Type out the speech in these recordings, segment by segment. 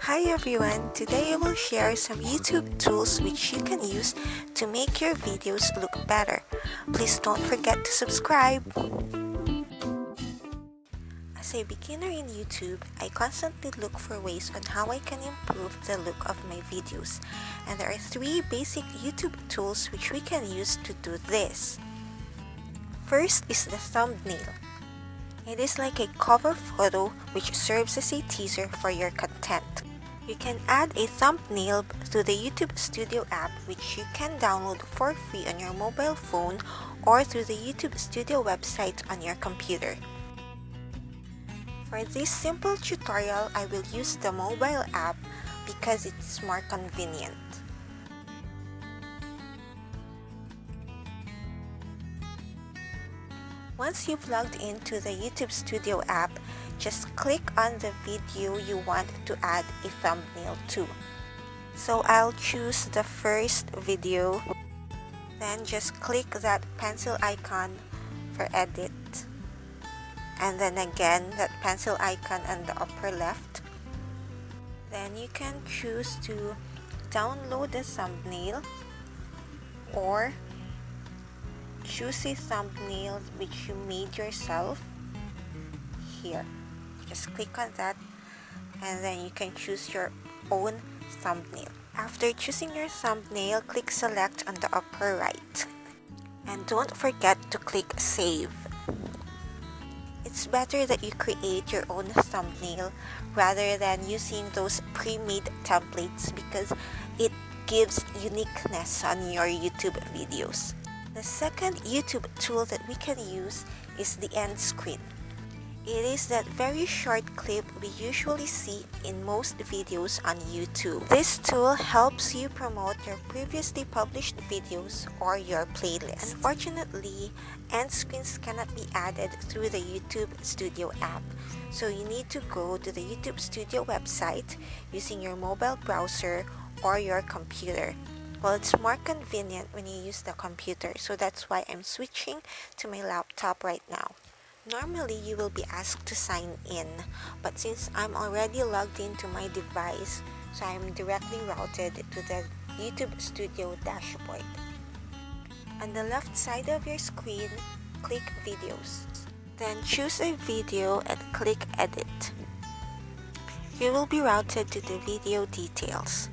Hi everyone, today I will share some YouTube tools which you can use to make your videos look better. Please don't forget to subscribe. As a beginner in YouTube, I constantly look for ways on how I can improve the look of my videos. And there are 3 basic YouTube tools which we can use to do this. First is the thumbnail. It is like a cover photo which serves as a teaser for your content. You can add a thumbnail to the YouTube Studio app, which you can download for free on your mobile phone or through the YouTube Studio website on your computer. For this simple tutorial, I will use the mobile app because it's more convenient. Once you've logged into the YouTube Studio app, just click on the video you want to add a thumbnail to. So I'll choose the first video, then just click that pencil icon for edit, and then again that pencil icon on the upper left. Then you can choose to download the thumbnail or choose a thumbnail which you made yourself here. Just click on that and then you can choose your own thumbnail. After choosing your thumbnail, click select on the upper right. And don't forget to click save. It's better that you create your own thumbnail rather than using those pre-made templates because it gives uniqueness on your YouTube videos. The second YouTube tool that we can use is the end screen. It is that very short clip we usually see in most videos on YouTube. This tool helps you promote your previously published videos or your playlist. Unfortunately, end screens cannot be added through the YouTube Studio app. So you need to go to the YouTube Studio website using your mobile browser or your computer. Well, it's more convenient when you use the computer, so that's why I'm switching to my laptop right now. Normally, you will be asked to sign in, but since I'm already logged into my device, so I'm directly routed to the YouTube Studio dashboard. On the left side of your screen, click Videos. Then choose a video and click Edit. You will be routed to the video details.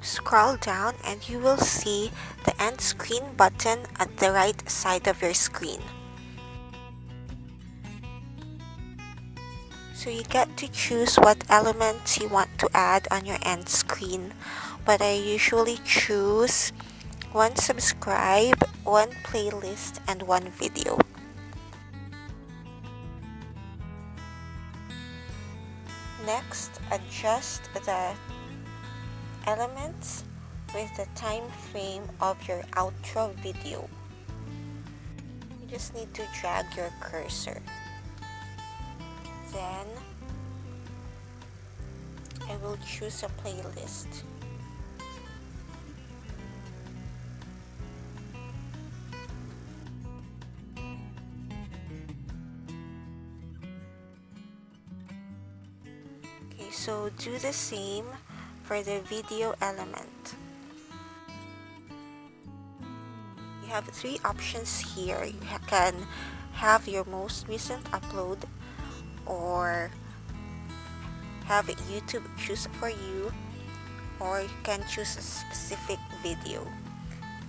Scroll down and you will see the end screen button at the right side of your screen. So you get to choose what elements you want to add on your end screen, but I usually choose 1 subscribe, 1 playlist, and 1 video. Next, adjust the elements with the time frame of your outro video. You just need to drag your cursor. Then I will choose a playlist. Okay, so do the same for the video element. You have 3 options here. You can have your most recent upload or have YouTube choose for you, or you can choose a specific video.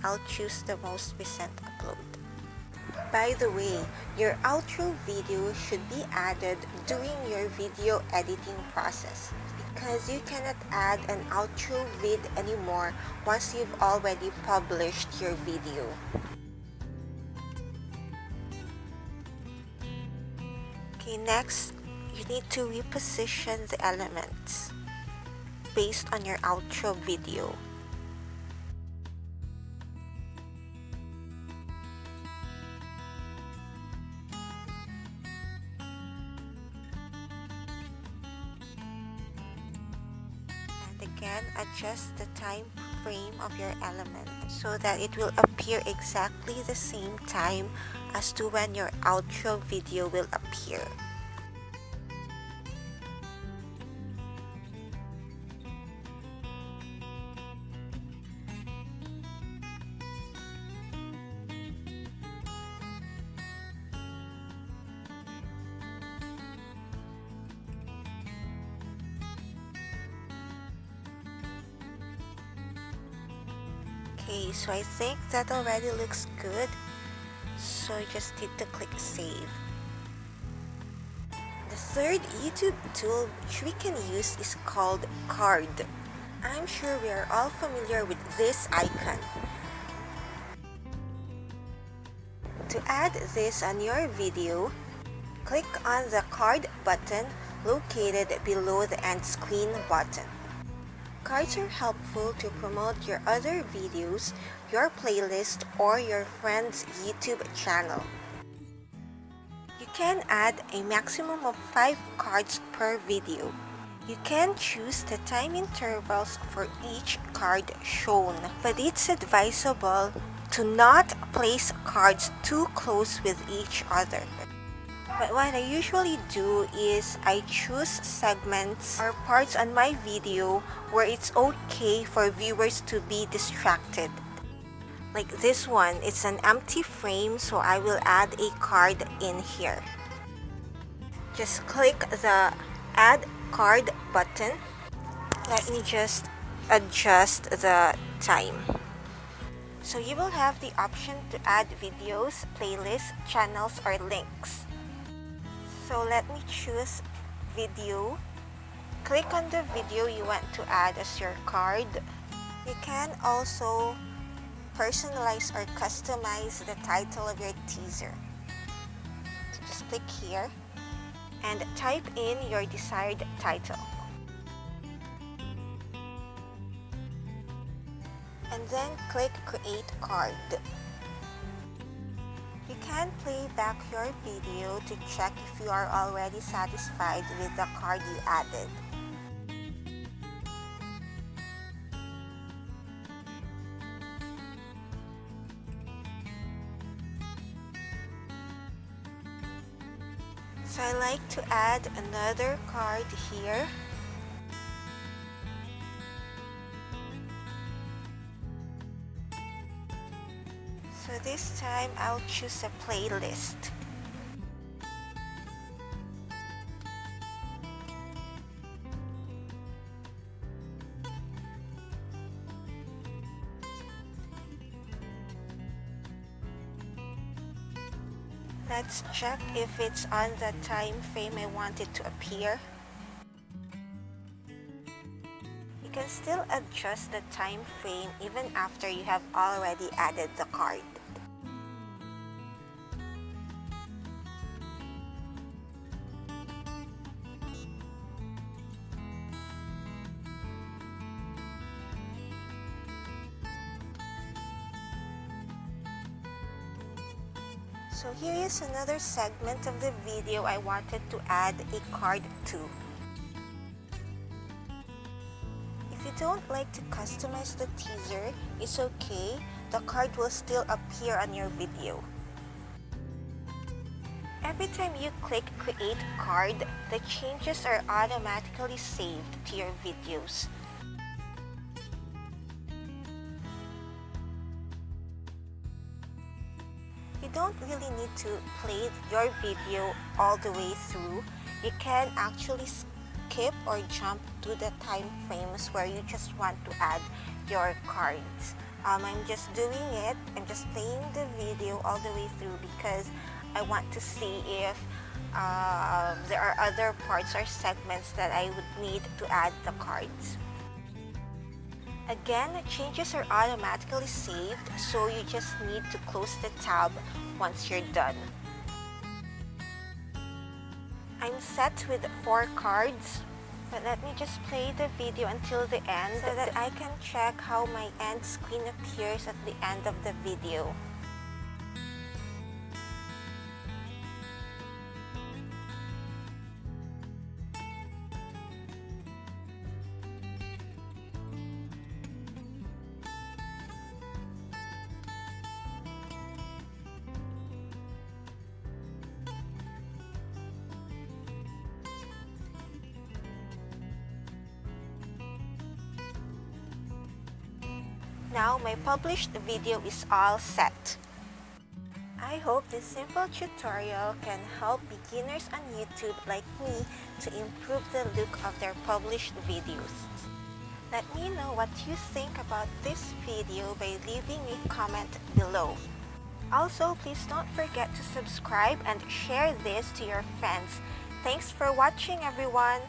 I'll choose the most recent upload. By the way, your outro video should be added during your video editing process because you cannot add an outro vid anymore once you've already published your video. Okay, next, you need to reposition the elements based on your outro video. And again, adjust the time frame of your element so that it will appear exactly the same time as to when your outro video will appear. Okay, so I think that already looks good. So you just need to click save. The third YouTube tool which we can use is called card. I'm sure we are all familiar with this icon. To add this on your video, click on the card button located below the end screen button. Cards are helpful to promote your other videos, your playlist, or your friend's YouTube channel. You can add a maximum of 5 cards per video. You can choose the time intervals for each card shown, but it's advisable to not place cards too close with each other. But what I usually do is I choose segments or parts on my video where it's okay for viewers to be distracted. Like this one, it's an empty frame, so I will add a card in here. Just click the Add Card button. Let me just adjust the time. So you will have the option to add videos, playlists, channels, or links. So let me choose video. Click on the video you want to add as your card. You can also personalize or customize the title of your teaser. So just click here and type in your desired title. And then click Create Card. You can play back your video to check if you are already satisfied with the card you added. So I like to add another card here. So this time I'll choose a playlist. Let's check if it's on the time frame I want it to appear. You can still adjust the time frame even after you have already added the card. So here is another segment of the video I wanted to add a card to. If you don't like to customize the teaser, it's okay. The card will still appear on your video. Every time you click Create Card, the changes are automatically saved to your videos. You don't really need to play your video all the way through. You can actually skip or jump to the time frames where you just want to add your cards. I'm just doing it. I'm just playing the video all the way through because I want to see if there are other parts or segments that I would need to add the cards. Again, changes are automatically saved, so you just need to close the tab once you're done. I'm set with 4 cards, but let me just play the video until the end so that I can check how my end screen appears at the end of the video. Now my published video is all set. I hope this simple tutorial can help beginners on YouTube like me to improve the look of their published videos. Let me know what you think about this video by leaving a comment below. Also, please don't forget to subscribe and share this to your friends. Thanks for watching, everyone!